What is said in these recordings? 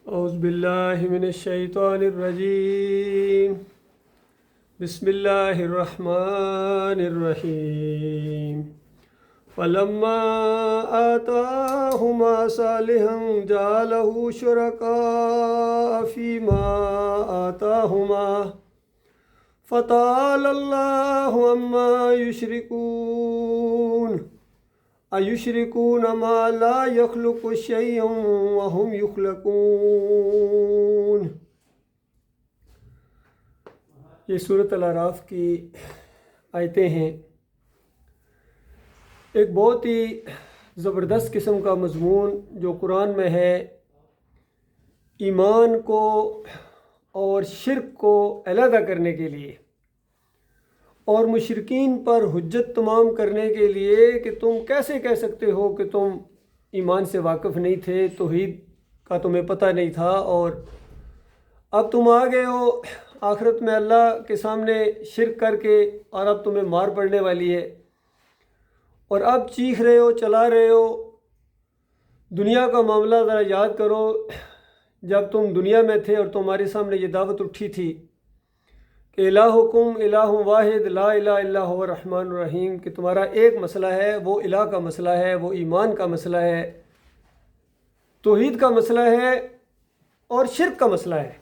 اعوذ باللہ من الشیطان الرجیم بسم اللہ الرحمن الرحیم فلما آتاہما صالحا جعلہ شرکاء فیما آتاہما فتعالی اللہ عما یشرکون ایشرکون ما لا یخلق شیئا وهم یخلقون۔ یہ سورۃ الاعراف کی آیتیں ہیں۔ ایک بہت ہی زبردست قسم کا مضمون جو قرآن میں ہے، ایمان کو اور شرک کو علیحدہ کرنے کے لیے اور مشرکین پر حجت تمام کرنے کے لیے کہ تم کیسے کہہ سکتے ہو کہ تم ایمان سے واقف نہیں تھے، توحید کا تمہیں پتہ نہیں تھا، اور اب تم آ گئے ہو آخرت میں اللہ کے سامنے شرک کر کے، اور اب تمہیں مار پڑنے والی ہے، اور اب چیخ رہے ہو، چلا رہے ہو۔ دنیا کا معاملہ ذرا یاد کرو، جب تم دنیا میں تھے اور تمہارے سامنے یہ دعوت اٹھی تھی کہ الہکم الہ واحد لا الہ الا هو الرحمن الرحیم، کہ تمہارا ایک مسئلہ ہے، وہ الہ کا مسئلہ ہے، وہ ایمان کا مسئلہ ہے، توحید کا مسئلہ ہے اور شرک کا مسئلہ ہے۔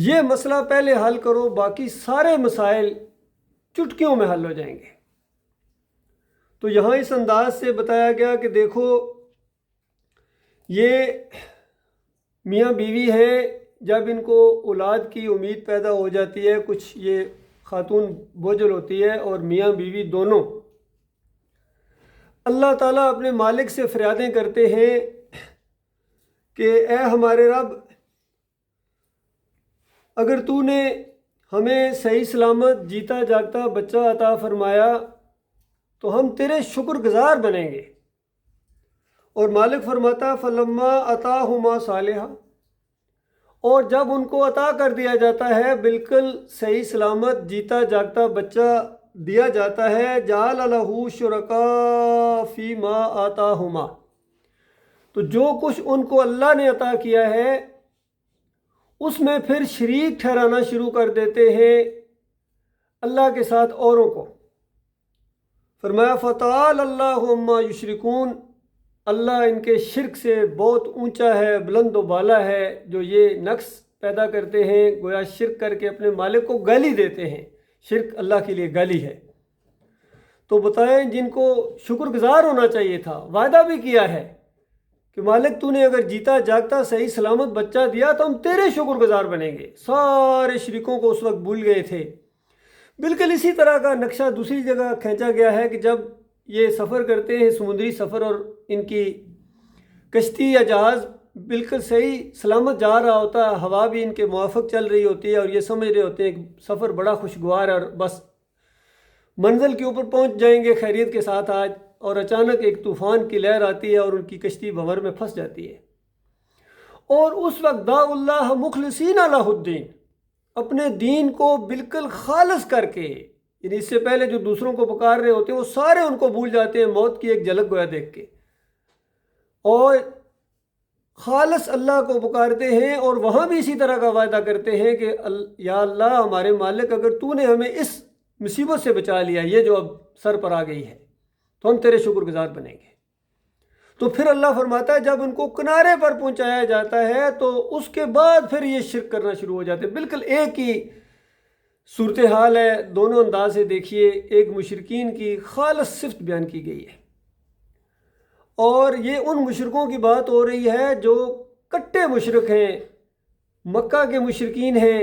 یہ مسئلہ پہلے حل کرو، باقی سارے مسائل چٹکیوں میں حل ہو جائیں گے۔ تو یہاں اس انداز سے بتایا گیا کہ دیکھو، یہ میاں بیوی ہیں، جب ان کو اولاد کی امید پیدا ہو جاتی ہے، کچھ یہ خاتون بوجھل ہوتی ہے اور میاں بیوی دونوں اللہ تعالیٰ اپنے مالک سے فریادیں کرتے ہیں کہ اے ہمارے رب، اگر تو نے ہمیں صحیح سلامت جیتا جاگتا بچہ عطا فرمایا تو ہم تیرے شکر گزار بنیں گے۔ اور مالک فرماتا فلما عطاہما صالحا، اور جب ان کو عطا کر دیا جاتا ہے، بالکل صحیح سلامت جیتا جاگتا بچہ دیا جاتا ہے، جعل لہ شرکاء فیما آتاہما، تو جو کچھ ان کو اللہ نے عطا کیا ہے اس میں پھر شریک ٹھہرانا شروع کر دیتے ہیں اللہ کے ساتھ اوروں کو۔ فرمایا فتعالی اللہ عما یشرکون، اللہ ان کے شرک سے بہت اونچا ہے، بلند و بالا ہے، جو یہ نقص پیدا کرتے ہیں، گویا شرک کر کے اپنے مالک کو گالی دیتے ہیں۔ شرک اللہ کے لیے گالی ہے۔ تو بتائیں، جن کو شکر گزار ہونا چاہیے تھا، وعدہ بھی کیا ہے کہ مالک تو نے اگر جیتا جاگتا صحیح سلامت بچہ دیا تو ہم تیرے شکر گزار بنیں گے، سارے شریکوں کو اس وقت بھول گئے تھے۔ بالکل اسی طرح کا نقشہ دوسری جگہ کھینچا گیا ہے کہ جب یہ سفر کرتے ہیں، سمندری سفر، اور ان کی کشتی یا جہاز بالکل صحیح سلامت جا رہا ہوتا ہے، ہوا بھی ان کے موافق چل رہی ہوتی ہے، اور یہ سمجھ رہے ہوتے ہیں کہ سفر بڑا خوشگوار ہے اور بس منزل کے اوپر پہنچ جائیں گے خیریت کے ساتھ آج، اور اچانک ایک طوفان کی لہر آتی ہے اور ان کی کشتی بھنور میں پھنس جاتی ہے۔ اور اس وقت دعوا اللہ مخلصین لہ الدین، اپنے دین کو بالکل خالص کر کے، یعنی اس سے پہلے جو دوسروں کو پکار رہے ہوتے ہیں وہ سارے ان کو بھول جاتے ہیں موت کی ایک جھلک گویا دیکھ کے، اور خالص اللہ کو پکارتے ہیں، اور وہاں بھی اسی طرح کا وعدہ کرتے ہیں کہ یا اللہ ہمارے مالک، اگر تو نے ہمیں اس مصیبت سے بچا لیا، یہ جو اب سر پر آ گئی ہے، تو ہم تیرے شکر گزار بنیں گے۔ تو پھر اللہ فرماتا ہے جب ان کو کنارے پر پہنچایا جاتا ہے تو اس کے بعد پھر یہ شرک کرنا شروع ہو جاتے ہیں۔ بالکل ایک ہی صورتحال ہے، دونوں انداز سے دیکھیے۔ ایک مشرکین کی خالص صفت بیان کی گئی ہے، اور یہ ان مشرکوں کی بات ہو رہی ہے جو کٹے مشرک ہیں، مکہ کے مشرکین ہیں،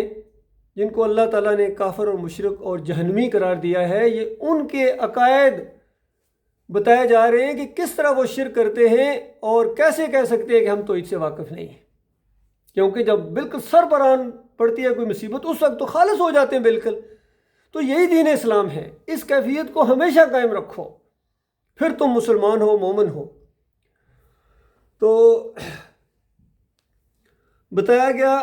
جن کو اللہ تعالیٰ نے کافر اور مشرک اور جہنمی قرار دیا ہے۔ یہ ان کے عقائد بتائے جا رہے ہیں کہ کس طرح وہ شرک کرتے ہیں، اور کیسے کہہ سکتے ہیں کہ ہم تو اس سے واقف نہیں ہیں، کیونکہ جب بالکل سر پر آن پڑتی ہے کوئی مصیبت اس وقت تو خالص ہو جاتے ہیں بالکل۔ تو یہی دین اسلام ہے، اس کیفیت کو ہمیشہ قائم رکھو، پھر تم مسلمان ہو، مومن ہو۔ تو بتایا گیا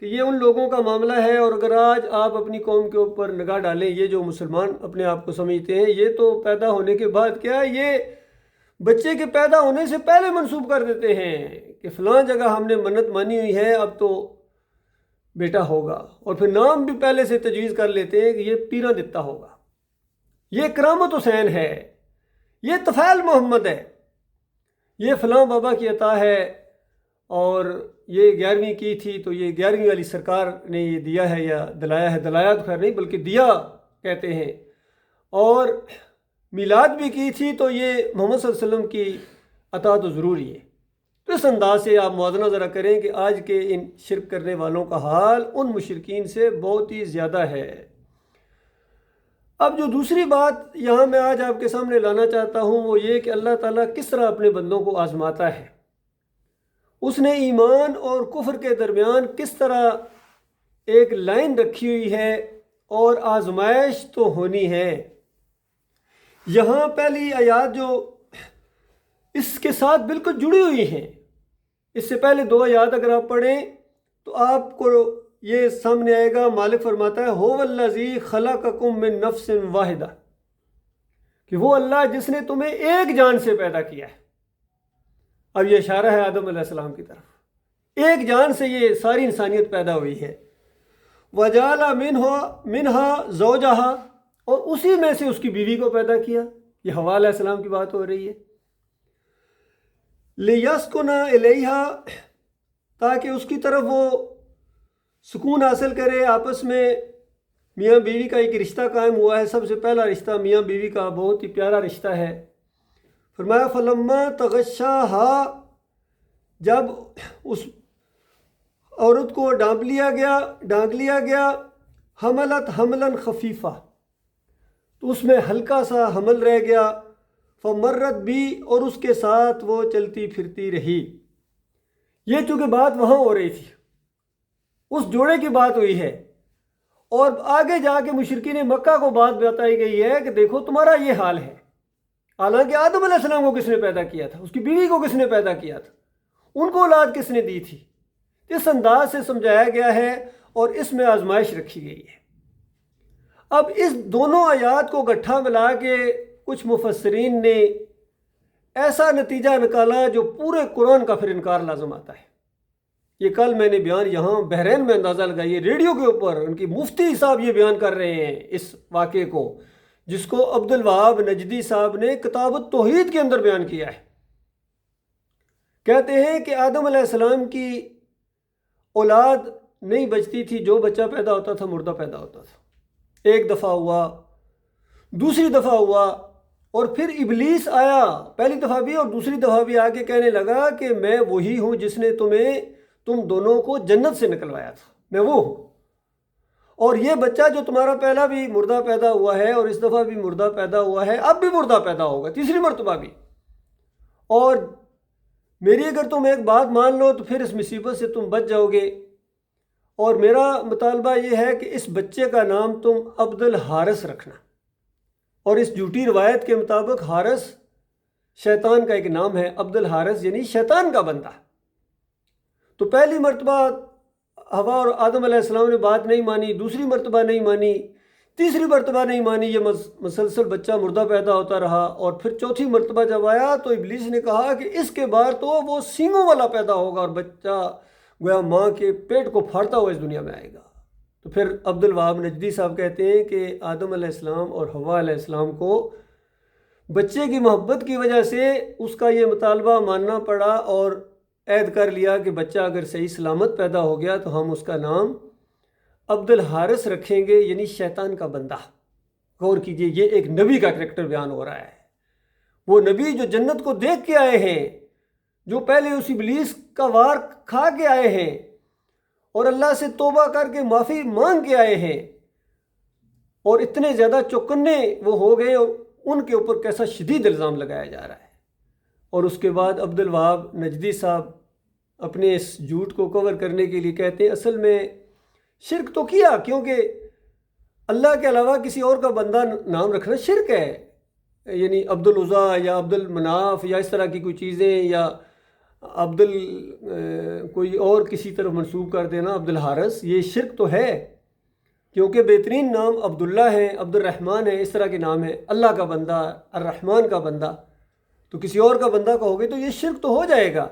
کہ یہ ان لوگوں کا معاملہ ہے، اور اگر آج آپ اپنی قوم کے اوپر نگاہ ڈالیں، یہ جو مسلمان اپنے آپ کو سمجھتے ہیں، یہ تو پیدا ہونے کے بعد کیا، یہ بچے کے پیدا ہونے سے پہلے منسوب کر دیتے ہیں کہ فلاں جگہ ہم نے منت مانی ہوئی ہے، اب تو بیٹا ہوگا، اور پھر نام بھی پہلے سے تجویز کر لیتے ہیں کہ یہ پیرا دتا ہوگا، یہ کرامت حسین ہے، یہ طفیل محمد ہے، یہ فلاں بابا کی عطا ہے، اور یہ 11ویں کی تھی تو یہ 11ویں والی سرکار نے یہ دیا ہے یا دلایا ہے، دلایا تو خیر نہیں بلکہ دیا کہتے ہیں، اور میلاد بھی کی تھی تو یہ محمد صلی اللہ علیہ وسلم کی عطا تو ضروری ہے۔ تو اس انداز سے آپ موازنہ ذرا کریں کہ آج کے ان شرک کرنے والوں کا حال ان مشرکین سے بہت ہی زیادہ ہے۔ اب جو دوسری بات یہاں میں آج آپ کے سامنے لانا چاہتا ہوں وہ یہ کہ اللہ تعالیٰ کس طرح اپنے بندوں کو آزماتا ہے، اس نے ایمان اور کفر کے درمیان کس طرح ایک لائن رکھی ہوئی ہے، اور آزمائش تو ہونی ہے۔ یہاں پہلی آیات جو اس کے ساتھ بالکل جڑی ہوئی ہیں، اس سے پہلے 2 آیات اگر آپ پڑھیں تو آپ کو یہ سامنے آئے گا، مالک فرماتا ہے هو الذی خلقکم من نفس واحدہ، کہ وہ اللہ جس نے تمہیں ایک جان سے پیدا کیا ہے۔ اب یہ اشارہ ہے آدم علیہ السلام کی طرف، ایک جان سے یہ ساری انسانیت پیدا ہوئی ہے۔ وَجَعَلَ مِنْهَا زَوْجَهَا، اور اسی میں سے اس کی بیوی کو پیدا کیا، یہ حوا علیہ السلام کی بات ہو رہی ہے۔ لِيَسْكُنَ إِلَيْهَا، تاکہ اس کی طرف وہ سکون حاصل کرے، آپس میں میاں بیوی کا ایک رشتہ قائم ہوا ہے، سب سے پہلا رشتہ میاں بیوی کا بہت ہی پیارا رشتہ ہے۔ فرمایا فَلَمَّا تَغَشَّاهَا، جب اس عورت کو ڈانپ لیا گیا حملت حملا خفیفہ، تو اس میں ہلکا سا حمل رہ گیا، فمرت بھی، اور اس کے ساتھ وہ چلتی پھرتی رہی۔ یہ چونکہ بات وہاں ہو رہی تھی، اس جوڑے کی بات ہوئی ہے، اور آگے جا کے مشرکین مکہ کو بات بتائی گئی ہے کہ دیکھو تمہارا یہ حال ہے، حالانکہ آدم علیہ السلام کو کس نے پیدا کیا تھا، اس کی بیوی کو کس نے پیدا کیا تھا، ان کو اولاد کس نے دی تھی۔ اس انداز سے سمجھایا گیا ہے اور اس میں آزمائش رکھی گئی ہے۔ اب اس دونوں آیات کو گٹھا ملا کے کچھ مفسرین نے ایسا نتیجہ نکالا جو پورے قرآن کا پھر انکار لازم آتا ہے۔ یہ کل میں نے بیان یہاں بحرین میں اندازہ لگائیے، ریڈیو کے اوپر ان کی مفتی صاحب یہ بیان کر رہے ہیں اس واقعے کو، جس کو عبد الوہاب نجدی صاحب نے کتاب التوحید کے اندر بیان کیا ہے۔ کہتے ہیں کہ آدم علیہ السلام کی اولاد نہیں بچتی تھی، جو بچہ پیدا ہوتا تھا مردہ پیدا ہوتا تھا۔ ایک دفعہ ہوا، دوسری دفعہ ہوا، اور پھر ابلیس آیا، پہلی دفعہ بھی اور دوسری دفعہ بھی، آ کے کہنے لگا کہ میں وہی ہوں جس نے تم دونوں کو جنت سے نکلوایا تھا، میں وہ ہوں، اور یہ بچہ جو تمہارا پہلا بھی مردہ پیدا ہوا ہے اور اس دفعہ بھی مردہ پیدا ہوا ہے، اب بھی مردہ پیدا ہوگا تیسری مرتبہ بھی، اور میری اگر تم ایک بات مان لو تو پھر اس مصیبت سے تم بچ جاؤ گے۔ اور میرا مطالبہ یہ ہے کہ اس بچے کا نام تم عبد الحارث رکھنا، اور اس جھوٹی روایت کے مطابق حارث شیطان کا ایک نام ہے، عبد الحارث یعنی شیطان کا بندہ۔ تو پہلی مرتبہ حوا اور آدم علیہ السلام نے بات نہیں مانی، دوسری مرتبہ نہیں مانی، تیسری مرتبہ نہیں مانی، یہ مسلسل بچہ مردہ پیدا ہوتا رہا، اور پھر چوتھی مرتبہ جب آیا تو ابلیس نے کہا کہ اس کے بعد تو وہ سینگوں والا پیدا ہوگا اور بچہ گویا ماں کے پیٹ کو پھاڑتا ہوا اس دنیا میں آئے گا۔ تو پھر عبد الوہاب نجدی صاحب کہتے ہیں کہ آدم علیہ السلام اور حوا علیہ السلام کو بچے کی محبت کی وجہ سے اس کا یہ مطالبہ ماننا پڑا، اور عہد کر لیا کہ بچہ اگر صحیح سلامت پیدا ہو گیا تو ہم اس کا نام عبد الحارث رکھیں گے، یعنی شیطان کا بندہ۔ غور کیجئے، یہ ایک نبی کا کریکٹر بیان ہو رہا ہے، وہ نبی جو جنت کو دیکھ کے آئے ہیں، جو پہلے اس ابلیس کا وار کھا کے آئے ہیں اور اللہ سے توبہ کر کے معافی مانگ کے آئے ہیں، اور اتنے زیادہ چوکنے وہ ہو گئے اور ان کے اوپر کیسا شدید الزام لگایا جا رہا ہے۔ اور اس کے بعد عبد الوہاب نجدی صاحب اپنے اس جھوٹ کو کور کرنے کے لیے کہتے ہیں اصل میں شرک تو کیا، کیونکہ اللہ کے علاوہ کسی اور کا بندہ نام رکھنا شرک ہے، یعنی عبد العزیٰ یا عبد المناف یا اس طرح کی کوئی چیزیں، یا کوئی اور کسی طرف منسوب کر دینا عبد الحارث، یہ شرک تو ہے، کیونکہ بہترین نام عبداللہ ہے، عبد الرحمن ہے، اس طرح کے نام ہیں، اللہ کا بندہ، الرحمن کا بندہ۔ تو کسی اور کا بندہ کہو گے تو یہ شرک تو ہو جائے گا،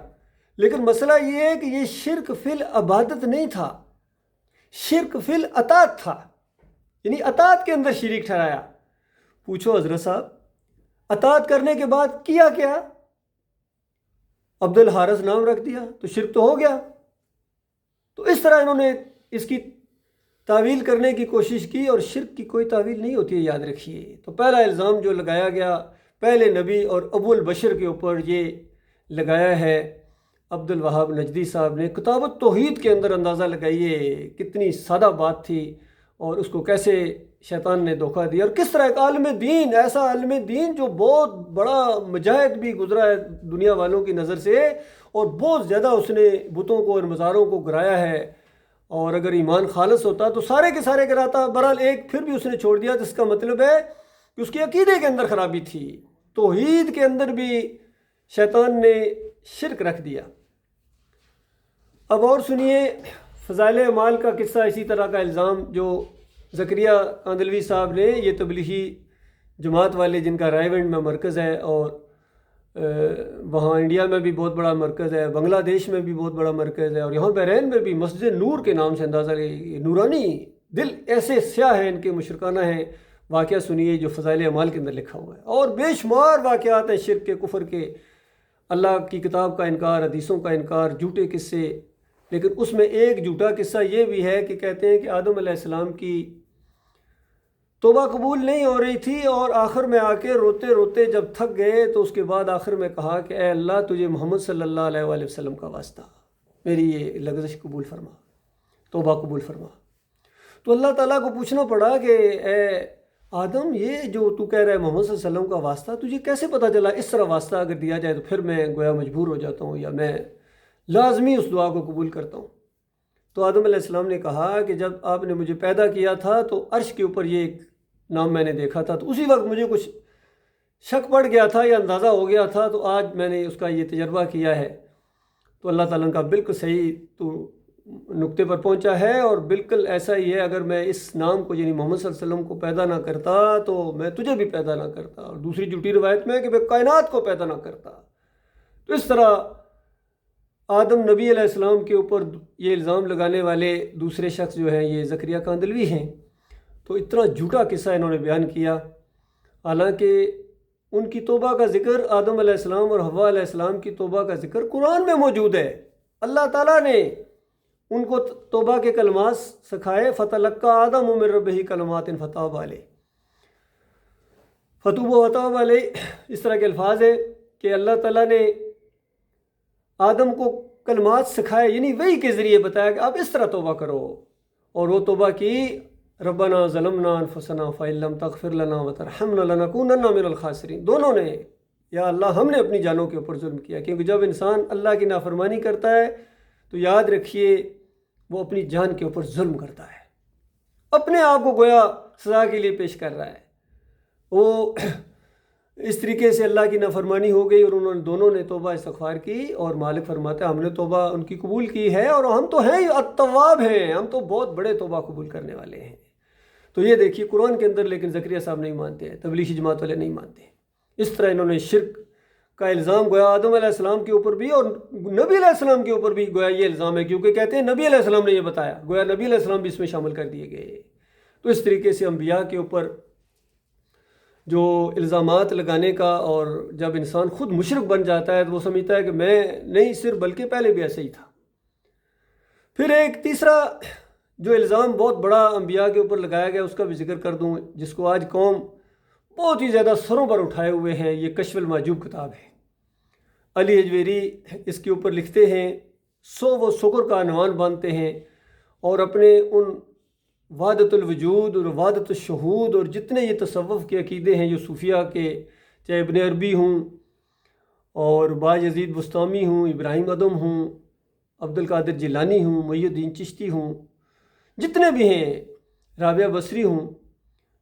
لیکن مسئلہ یہ ہے کہ یہ شرک فی العبادت نہیں تھا، شرک فی الاطاعت تھا، یعنی اطاعت کے اندر شریک ٹھہرایا۔ پوچھو حضرت صاحب اطاعت کرنے کے بعد کیا کیا؟ عبد الحارث نام رکھ دیا تو شرک تو ہو گیا۔ تو اس طرح انہوں نے اس کی تعویل کرنے کی کوشش کی، اور شرک کی کوئی تعویل نہیں ہوتی ہے، یاد رکھیے۔ تو پہلا الزام جو لگایا گیا پہلے نبی اور ابو البشر کے اوپر یہ لگایا ہے عبد الوہاب نجدی صاحب نے۔ کتاب التوحید کے اندر اندازہ لگائیے کتنی سادہ بات تھی، اور اس کو کیسے شیطان نے دھوکہ دیا، اور کس طرح ایک عالم دین، ایسا عالم دین جو بہت بڑا مجاہد بھی گزرا ہے دنیا والوں کی نظر سے، اور بہت زیادہ اس نے بتوں کو اور مزاروں کو گرایا ہے، اور اگر ایمان خالص ہوتا تو سارے کے سارے گراتا۔ بہرحال ایک پھر بھی اس نے چھوڑ دیا، جس کا مطلب ہے کہ اس کے عقیدے کے اندر خرابی تھی، توحید کے اندر بھی شیطان نے شرک رکھ دیا۔ اب اور سنیے فضائل اعمال کا قصہ، اسی طرح کا الزام جو زکریا کاندلوی صاحب نے، یہ تبلیغی جماعت والے جن کا رائے ونڈ میں مرکز ہے، اور وہاں انڈیا میں بھی بہت بڑا مرکز ہے، بنگلہ دیش میں بھی بہت بڑا مرکز ہے، اور یہاں بحرین میں بھی مسجد نور کے نام سے اندازہ لگے، نورانی دل ایسے سیاہ ہیں ان کے، مشرکانہ ہیں۔ واقعہ سنیے جو فضائل اعمال کے اندر لکھا ہوا ہے، اور بے شمار واقعات ہیں شرک کے، کفر کے، اللہ کی کتاب کا انکار، حدیثوں کا انکار، جھوٹے قصے۔ لیکن اس میں ایک جھوٹا قصہ یہ بھی ہے کہ کہتے ہیں کہ آدم علیہ السلام کی توبہ قبول نہیں ہو رہی تھی، اور آخر میں آ کے روتے روتے جب تھک گئے تو اس کے بعد آخر میں کہا کہ اے اللہ تجھے محمد صلی اللہ علیہ وآلہ وسلم کا واسطہ، میری یہ لغزش قبول فرما، توبہ قبول فرما۔ تو اللہ تعالیٰ کو پوچھنا پڑا کہ اے آدم، یہ جو تو کہہ رہا ہے محمد صلی اللہ علیہ وسلم کا واسطہ، تجھے کیسے پتہ چلا؟ اس طرح واسطہ اگر دیا جائے تو پھر میں گویا مجبور ہو جاتا ہوں، یا میں لازمی اس دعا کو قبول کرتا ہوں۔ تو آدم علیہ السلام نے کہا کہ جب آپ نے مجھے پیدا کیا تھا تو عرش کے اوپر یہ ایک نام میں نے دیکھا تھا، تو اسی وقت مجھے کچھ شک پڑ گیا تھا یا اندازہ ہو گیا تھا، تو آج میں نے اس کا یہ تجربہ کیا ہے۔ تو اللہ تعالیٰ کا بالکل صحیح تو نقطے پر پہنچا ہے، اور بالکل ایسا ہی ہے، اگر میں اس نام کو یعنی محمد صلی اللہ علیہ وسلم کو پیدا نہ کرتا تو میں تجھے بھی پیدا نہ کرتا، اور دوسری جھوٹی روایت میں ہے کہ میں کائنات کو پیدا نہ کرتا۔ تو اس طرح آدم نبی علیہ السلام کے اوپر یہ الزام لگانے والے دوسرے شخص جو ہیں یہ زکریا کاندلوی ہیں، تو اتنا جھوٹا قصہ انہوں نے بیان کیا، حالانکہ ان کی توبہ کا ذکر، آدم علیہ السلام اور حوا علیہ السلام کی توبہ کا ذکر قرآن میں موجود ہے۔ اللہ تعالیٰ نے ان کو توبہ کے کلمات سکھائے، فَتَلَقَّىٰ آدَمُ مِن رَبِّهِ كَلِمَاتٍ فَتَابَ عَلَيْهِ، فَتُوبَ وَتَابَ عَلَيْهِ، اس طرح کے الفاظ ہیں کہ اللہ تعالیٰ نے آدم کو کلمات سکھائے، یعنی وحی کے ذریعے بتایا کہ آپ اس طرح توبہ کرو، اور وہ توبہ کی، ربنا ظلمنا انفسنا فإن لم تغفر لنا وترحمنا لنکونن من الخاسرین، دونوں نے، یا اللہ ہم نے اپنی جانوں کے اوپر ظلم کیا، کیونکہ جب انسان اللہ کی نافرمانی کرتا ہے تو یاد رکھیے وہ اپنی جان کے اوپر ظلم کرتا ہے، اپنے آپ کو گویا سزا کے لیے پیش کر رہا ہے۔ وہ اس طریقے سے اللہ کی نافرمانی ہو گئی، اور انہوں نے دونوں نے توبہ استغفار کی، اور مالک فرماتا ہے ہم نے توبہ ان کی قبول کی ہے، اور ہم تو ہیں التواب ہیں، ہم تو بہت بڑے توبہ قبول کرنے والے ہیں۔ تو یہ دیکھیے قرآن کے اندر، لیکن زکریا صاحب نہیں مانتے ہیں، تبلیغی جماعت والے نہیں مانتے ہیں۔ اس طرح انہوں نے شرک کا الزام گویا آدم علیہ السلام کے اوپر بھی اور نبی علیہ السلام کے اوپر بھی گویا یہ الزام ہے، کیونکہ کہتے ہیں نبی علیہ السلام نے یہ بتایا، گویا نبی علیہ السلام بھی اس میں شامل کر دیے گئے۔ تو اس طریقے سے انبیاء کے اوپر جو الزامات لگانے کا، اور جب انسان خود مشرک بن جاتا ہے تو وہ سمجھتا ہے کہ میں نہیں صرف بلکہ پہلے بھی ایسے ہی تھا۔ پھر ایک تیسرا جو الزام بہت بڑا انبیاء کے اوپر لگایا گیا اس کا بھی ذکر کر دوں، جس کو آج قوم بہت ہی زیادہ سروں پر اٹھائے ہوئے ہیں، یہ کشف المحجوب کتاب ہے۔ علی حجویری اس کے اوپر لکھتے ہیں، و شکر کا عنوان باندھتے ہیں، اور اپنے ان وحدت الوجود اور وحدت الشہود اور جتنے یہ تصوف کے عقیدے ہیں جو صوفیہ کے، چاہے ابن عربی ہوں اور بایزید بستامی ہوں، ابراہیم ادم ہوں، عبد القادر جیلانی ہوں، محی الدین چشتی ہوں، جتنے بھی ہیں، رابعہ بصری ہوں،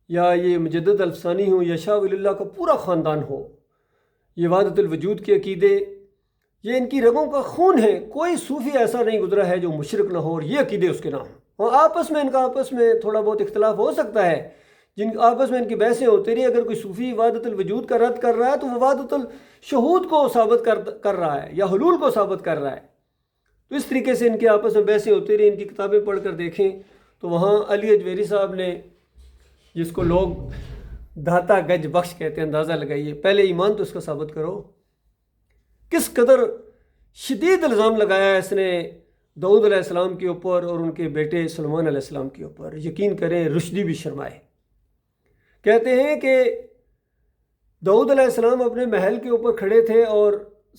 یا یہ مجدد الفسانی ہوں، یا شاہ ولی اللہ کا پورا خاندان ہو، یہ وحدت الوجود کے عقیدے یہ ان کی رگوں کا خون ہے۔ کوئی صوفی ایسا نہیں گزرا ہے جو مشرک نہ ہو، اور یہ عقیدے اس کے نام ہیں۔ اور ان کا آپس میں تھوڑا بہت اختلاف ہو سکتا ہے، جن آپس میں ان کی بحثیں ہوتی رہی. اگر کوئی صوفی وحدت الوجود کا رد کر رہا ہے تو وہ وحدت الشہود کو ثابت کر رہا ہے یا حلول کو ثابت کر رہا ہے. تو اس طریقے سے ان کے آپس میں بحثیں ہوتی رہی. ان کی کتابیں پڑھ کر دیکھیں تو وہاں علی اجویری صاحب نے، جس کو لوگ داتا گج بخش کہتے ہیں، اندازہ لگائیے، پہلے ایمان تو اس کا ثابت کرو. کس قدر شدید الزام لگایا ہے اس نے داؤد علیہ السلام کے اوپر اور ان کے بیٹے سلیمان علیہ السلام کے اوپر. یقین کریں رشدی بھی شرمائے. کہتے ہیں کہ داؤد علیہ السلام اپنے محل کے اوپر کھڑے تھے اور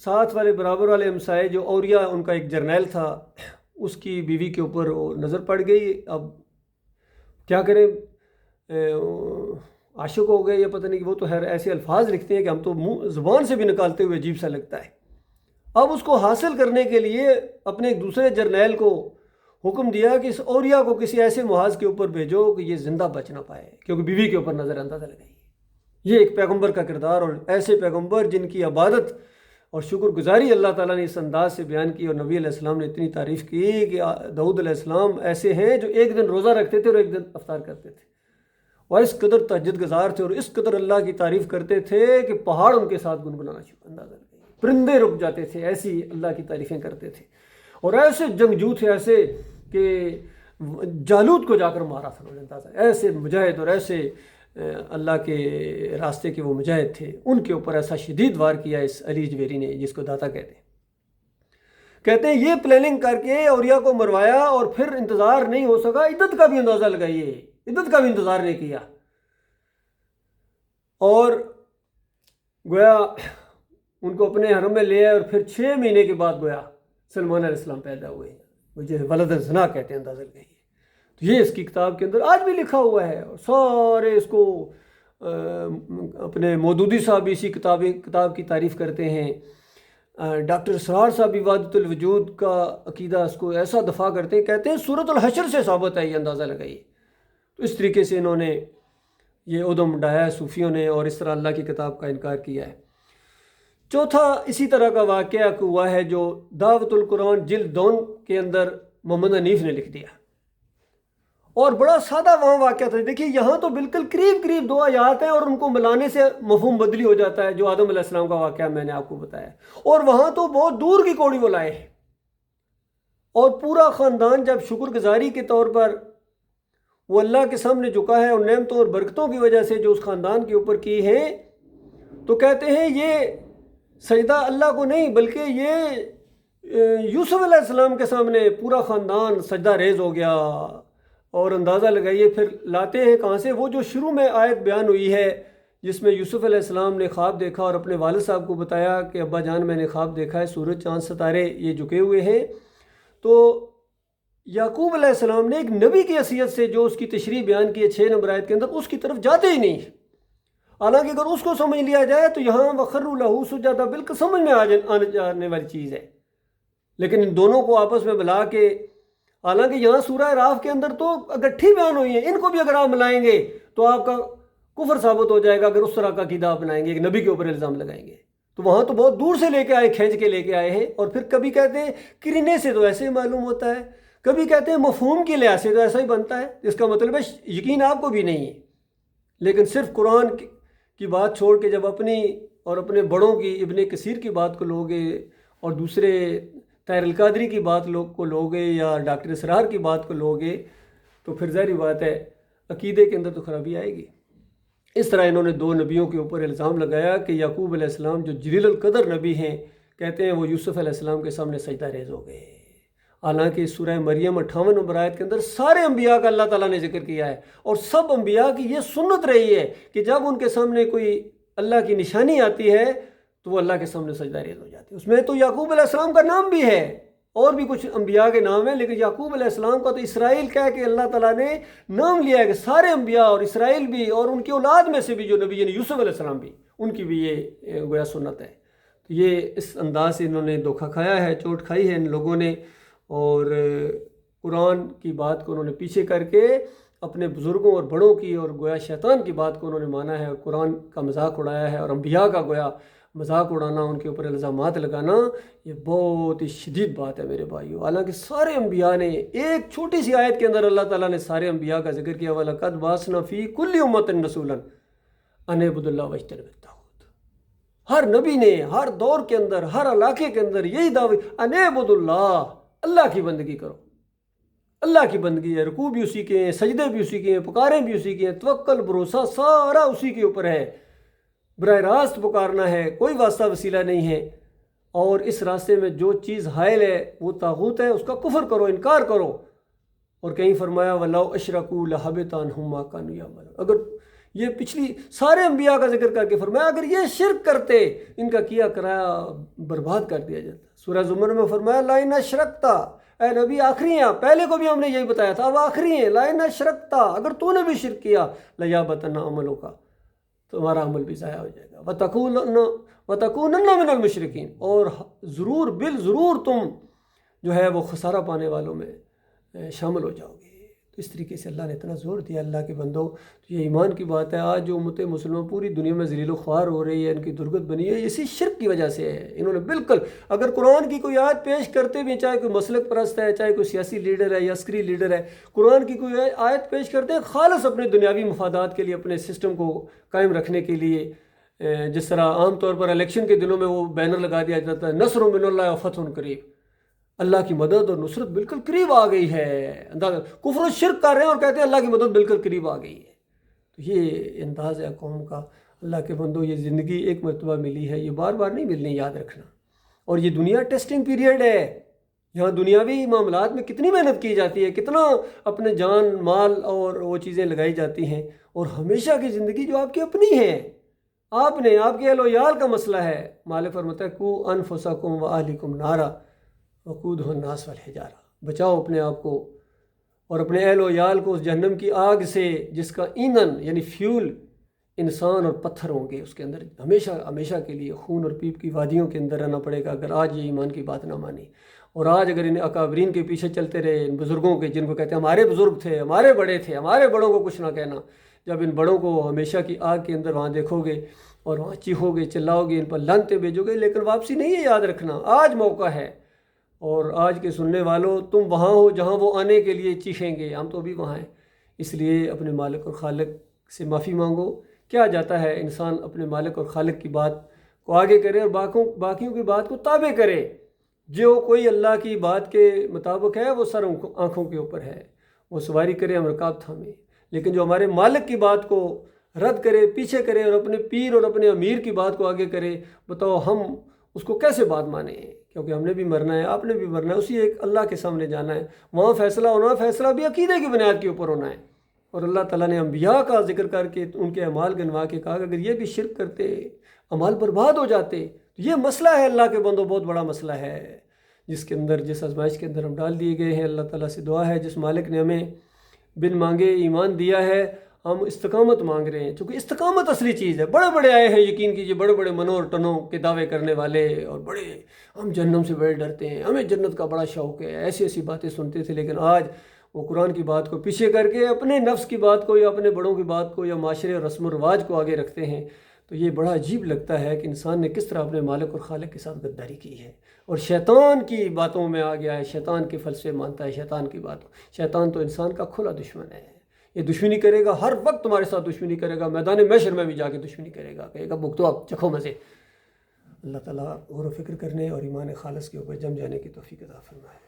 ساتھ والے برابر والے ہمسائے جو اوریا ان کا ایک جرنیل تھا، اس کی بیوی کے اوپر وہ نظر پڑ گئی. اب کیا کریں، عاشق ہو گئے یا پتہ نہیں، وہ تو خیر ایسے الفاظ لکھتے ہیں کہ ہم تو منہ زبان سے بھی نکالتے ہوئے عجیب سا لگتا ہے. اب اس کو حاصل کرنے کے لیے اپنے ایک دوسرے جرنیل کو حکم دیا کہ اس اوریا کو کسی ایسے محاذ کے اوپر بھیجو کہ یہ زندہ بچ نہ پائے، کیونکہ بیوی کے اوپر نظر اندازہ لگائی. یہ ایک پیغمبر کا کردار، اور ایسے پیغمبر جن کی عبادت اور شکر گزاری اللہ تعالیٰ نے اس انداز سے بیان کی، اور نبی علیہ السلام نے اتنی تعریف کی کہ داؤد علیہ السلام ایسے ہیں جو ایک دن روزہ رکھتے تھے اور ایک دن افطار کرتے تھے، اور اس قدر تہجد گزار تھے اور اس قدر اللہ کی تعریف کرتے تھے کہ پہاڑ ان کے ساتھ گنگنانا شروع، اندازہ لگائیے، پرندے رک جاتے تھے، ایسی اللہ کی تعریفیں کرتے تھے. اور ایسے جنگجو تھے، ایسے کہ جالوت کو جا کر مارا تھا انہوں نے، اندازہ، ایسے مجاہد اور ایسے اللہ کے راستے کے وہ مجاہد تھے. ان کے اوپر ایسا شدید وار کیا اس علی اجویری نے، جس کو داتا کہتے ہیں یہ پلاننگ کر کے اوریا کو مروایا، اور پھر انتظار نہیں ہو سکا. عدت کا بھی اندازہ لگائیے، عدت کا بھی انتظار نہیں کیا، اور گویا ان کو اپنے حرم میں لے آئے، اور پھر 6 مہینے کے بعد گویا سلیمان علیہ السلام پیدا ہوئے، مجھے ولد الزنا کہتے ہیں، اندازہ لگائیے. تو یہ اس کی کتاب کے اندر آج بھی لکھا ہوا ہے، اور سارے اس کو اپنے مودودی صاحب بھی اسی کتاب کی تعریف کرتے ہیں. ڈاکٹر اسرار صاحب بھی وحدت الوجود کا عقیدہ اس کو ایسا دفاع کرتے ہیں، کہتے ہیں سورۃ الحشر سے ثابت ہے، یہ اندازہ لگائیے. تو اس طریقے سے انہوں نے یہ عدم ڈایا ہے صوفیوں نے، اور اس طرح اللہ کی کتاب کا انکار کیا ہے. چوتھا اسی طرح کا واقعہ ہوا ہے جو دعوت القرآن جلد 2 کے اندر محمد حنیف نے لکھ دیا، اور بڑا سادہ وہاں واقعہ تھا. دیکھیے یہاں تو بالکل قریب 2 آیات ہیں، اور ان کو ملانے سے مفہوم بدلی ہو جاتا ہے، جو آدم علیہ السلام کا واقعہ میں نے آپ کو بتایا. اور وہاں تو بہت دور کی کوڑی وہ لائے ہیں، اور پورا خاندان جب شکر گزاری کے طور پر وہ اللہ کے سامنے جھکا ہے، اور نعمتوں اور برکتوں کی وجہ سے جو اس خاندان کے اوپر کی ہیں، تو کہتے ہیں یہ سجدہ اللہ کو نہیں بلکہ یہ یوسف علیہ السلام کے سامنے پورا خاندان سجدہ ریز ہو گیا. اور اندازہ لگائیے پھر لاتے ہیں کہاں سے، وہ جو شروع میں آیت بیان ہوئی ہے جس میں یوسف علیہ السلام نے خواب دیکھا اور اپنے والد صاحب کو بتایا کہ ابا جان میں نے خواب دیکھا ہے، سورج چاند ستارے یہ جھکے ہوئے ہیں. تو یعقوب علیہ السلام نے ایک نبی کی حیثیت سے جو اس کی تشریح بیان کی ہے 6 نمبر آیت کے اندر، اس کی طرف جاتے ہی نہیں. حالانکہ اگر اس کو سمجھ لیا جائے تو یہاں وَخَرُّوا لَهُ سُجَّدًا بالکل سمجھ میں آنے جانے والی چیز ہے. لیکن ان دونوں کو آپس میں ملا کے، حالانکہ یہاں سورہ راف کے اندر تو اکٹھی بیان ہوئی ہیں، ان کو بھی اگر آپ ملائیں گے تو آپ کا کفر ثابت ہو جائے گا. اگر اس طرح کا عقیدہ آپ بنائیں گے، ایک نبی کے اوپر الزام لگائیں گے، تو وہاں تو بہت دور سے لے کے آئے، کھینچ کے لے کے آئے ہیں. اور پھر کبھی کہتے ہیں کرنے سے تو ایسے ہی معلوم ہوتا ہے، کبھی کہتے ہیں مفہوم کے لحاظ سے تو ایسا ہی بنتا ہے. اس کا مطلب ہے یقین آپ کو بھی نہیں ہے، لیکن صرف قرآن کی بات چھوڑ کے جب اپنی اور اپنے بڑوں کی، ابن کثیر کی بات کو لوگے، اور دوسرے طاہر القادری کی بات کو لوگے، یا ڈاکٹر اسرار کی بات کو لوگے، تو پھر ظاہری بات ہے عقیدے کے اندر تو خرابی آئے گی. اس طرح انہوں نے 2 نبیوں کے اوپر الزام لگایا کہ یعقوب علیہ السلام جو جلیل القدر نبی ہیں، کہتے ہیں وہ یوسف علیہ السلام کے سامنے سجدہ ریز ہو گئے. حالانکہ سورہ مریم 58 نمبر آیت کے اندر سارے انبیاء کا اللہ تعالیٰ نے ذکر کیا ہے، اور سب انبیاء کی یہ سنت رہی ہے کہ جب ان کے سامنے کوئی اللہ کی نشانی آتی ہے تو وہ اللہ کے سامنے سجدہ ریز ہو جاتے ہیں. اس میں تو یعقوب علیہ السلام کا نام بھی ہے، اور بھی کچھ انبیاء کے نام ہیں، لیکن یعقوب علیہ السلام کا تو اسرائیل کہہ کے اللہ تعالیٰ نے نام لیا ہے کہ سارے انبیاء اور اسرائیل بھی اور ان کی اولاد میں سے بھی جو نبی یعنی یوسف علیہ السلام بھی، ان کی بھی یہ گویا سنت ہے. تو یہ اس انداز سے انہوں نے دھوکہ کھایا ہے، چوٹ کھائی ہے ان لوگوں نے، اور قرآن کی بات کو انہوں نے پیچھے کر کے اپنے بزرگوں اور بڑوں کی اور گویا شیطان کی بات کو انہوں نے مانا ہے، اور قرآن کا مذاق اڑایا ہے، اور انبیاء کا گویا مذاق اڑانا، ان کے اوپر الزامات لگانا، یہ بہت ہی شدید بات ہے میرے بھائیوں۔ حالانکہ سارے انبیاء نے ایک چھوٹی سی آیت کے اندر اللہ تعالیٰ نے سارے انبیاء کا ذکر کیا، وَلَقَدْ بَعَثْنَا فِي كُلِّ أُمَّةٍ رَسُولًا أَنِ اعْبُدُوا اللَّهَ وَاجْتَنِبُوا الطَّاغُوتَ۔ ہر نبی نے ہر دور کے اندر، ہر علاقے کے اندر یہی دعوت، أَنِ اعْبُدُوا اللَّهَ، اللہ کی بندگی کرو۔ اللہ کی بندگی ہے، رکوع بھی اسی کے ہیں، سجدے بھی اسی کے ہیں، پکاریں بھی اسی کے ہیں، توکل بھروسہ سارا اسی کے اوپر ہے، براہ راست پکارنا ہے، کوئی واسطہ وسیلہ نہیں ہے۔ اور اس راستے میں جو چیز حائل ہے وہ طاغوت ہے، اس کا کفر کرو، انکار کرو۔ اور کہیں فرمایا وَلَوْ أَشْرَكُوا لَحَبِطَ عَنْهُمْ مَا كَانُوا يَعْمَلُونَ، اگر یہ پچھلی سارے انبیاء کا ذکر کر کے فرمایا اگر یہ شرک کرتے ان کا کیا کرایا برباد کر دیا جاتا۔ سورہ زمر میں فرمایا لَئِنْ أَشْرَكْتَ، اے نبی آخری ہیں آپ، پہلے کو بھی ہم نے یہی بتایا تھا، اب آخری ہیں، لَئِنْ أَشْرَكْتَ، اگر تو نے بھی شرک کیا لَيَحْبَطَنَّ عَمَلُكَ، تمہارا عمل بھی ضائع ہو جائے گا، وَتَكُونَنَّ مِنَ الْمُشْرِكِينَ، اور ضرور بالضرور تم جو ہے وہ خسارہ پانے والوں میں شامل ہو جاؤ گے۔ تو اس طریقے سے اللہ نے اتنا زور دیا اللہ کے بندوں، تو یہ ایمان کی بات ہے۔ آج جو امت مسلمہ پوری دنیا میں ذلیل و خوار ہو رہی ہے، ان کی درگت بنی ہے، اسی شرک کی وجہ سے ہے۔ انہوں نے بالکل اگر قرآن کی کوئی آیت پیش کرتے بھی، چاہے کوئی مسلک پرست ہے، چاہے کوئی سیاسی لیڈر ہے یا عسکری لیڈر ہے، قرآن کی کوئی آیت پیش کرتے ہیں خالص اپنے دنیاوی مفادات کے لیے، اپنے سسٹم کو قائم رکھنے کے لیے، جس طرح عام طور پر الیکشن کے دنوں میں وہ بینر لگا دیا جاتا ہے نصر من اللہ و فتح قریب، اللہ کی مدد اور نصرت بالکل قریب آ گئی ہے۔ کفر و شرک کر رہے ہیں اور کہتے ہیں اللہ کی مدد بالکل قریب آ گئی ہے۔ تو یہ انداز ہے قوم کا۔ اللہ کے بندوں، یہ زندگی ایک مرتبہ ملی ہے، یہ بار بار نہیں ملنی، یاد رکھنا۔ اور یہ دنیا ٹیسٹنگ پیریڈ ہے، یہاں دنیاوی معاملات میں کتنی محنت کی جاتی ہے، کتنا اپنے جان مال اور وہ چیزیں لگائی جاتی ہیں، اور ہمیشہ کی زندگی جو آپ کی اپنی ہے، آپ نے، آپ کے اہل و عیال کا مسئلہ ہے۔ مالک فرماتا ہے قوا انفسکم واہلکم نارا وقودھا الناس والحجارہ، بچاؤ اپنے آپ کو اور اپنے اہل و عیال کو اس جہنم کی آگ سے جس کا ایندھن یعنی فیول انسان اور پتھر ہوں گے، اس کے اندر ہمیشہ ہمیشہ کے لیے خون اور پیپ کی وادیوں کے اندر رہنا پڑے گا اگر آج یہ ایمان کی بات نہ مانی۔ اور آج اگر ان اکابرین کے پیچھے چلتے رہے، ان بزرگوں کے جن کو کہتے ہیں ہمارے بزرگ تھے، ہمارے بڑے تھے، ہمارے بڑوں کو کچھ نہ کہنا، جب ان بڑوں کو ہمیشہ کی آگ کے اندر وہاں دیکھو گے اور وہاں چیخو گے، چلاؤ گے، ان پر لعنتیں بھیجو گے، لیکن واپسی نہیں ہے، یاد رکھنا آج موقع ہے۔ اور آج کے سننے والوں، تم وہاں ہو جہاں وہ آنے کے لیے چیخیں گے، ہم تو ابھی وہاں ہیں۔ اس لیے اپنے مالک اور خالق سے معافی مانگو۔ کیا جاتا ہے انسان اپنے مالک اور خالق کی بات کو آگے کرے اور باقیوں کی بات کو تابع کرے۔ جو کوئی اللہ کی بات کے مطابق ہے وہ سر آنکھوں کے اوپر ہے، وہ سواری کرے، ہم رکاب تھامے۔ لیکن جو ہمارے مالک کی بات کو رد کرے، پیچھے کرے اور اپنے پیر اور اپنے امیر کی بات کو آگے کرے، بتاؤ ہم اس کو کیسے بات مانیں؟ کیونکہ ہم نے بھی مرنا ہے، آپ نے بھی مرنا ہے، اسی ایک اللہ کے سامنے جانا ہے، وہاں فیصلہ ہونا، فیصلہ بھی عقیدے کی بنیاد کے اوپر ہونا ہے۔ اور اللہ تعالیٰ نے انبیاء کا ذکر کر کے ان کے اعمال گنوا کے کہا کہ اگر یہ بھی شرک کرتے اعمال برباد ہو جاتے۔ تو یہ مسئلہ ہے اللہ کے بندوں، بہت بڑا مسئلہ ہے، جس کے اندر، جس آزمائش کے اندر ہم ڈال دیے گئے ہیں۔ اللہ تعالیٰ سے دعا ہے، جس مالک نے ہمیں بن مانگے ایمان دیا ہے، ہم استقامت مانگ رہے ہیں، چونکہ استقامت اصلی چیز ہے۔ بڑے بڑے آئے ہیں، یقین کیجئے، بڑے بڑے منوں اور ٹنوں کے دعوے کرنے والے، اور بڑے ہم جہنم سے بڑے ڈرتے ہیں، ہمیں جنت کا بڑا شوق ہے، ایسی ایسی باتیں سنتے تھے، لیکن آج وہ قرآن کی بات کو پیچھے کر کے اپنے نفس کی بات کو یا اپنے بڑوں کی بات کو یا معاشرے اور رسم و رواج کو آگے رکھتے ہیں۔ تو یہ بڑا عجیب لگتا ہے کہ انسان نے کس طرح اپنے مالک اور خالق کے ساتھ غداری کی ہے، اور شیطان کی باتوں میں آ گیا ہے، شیطان کے فلسفے مانتا ہے، شیطان کی باتوں۔ شیطان تو انسان کا کھلا دشمن ہے، یہ دشمنی کرے گا، ہر وقت تمہارے ساتھ دشمنی کرے گا، میدان محشر میں بھی جا کے دشمنی کرے گا، کہے گا بھگتو آپ، چکھو مزے۔ اللہ تعالیٰ غور و فکر کرنے اور ایمان خالص کے اوپر جم جانے کی توفیق عطا فرمائے۔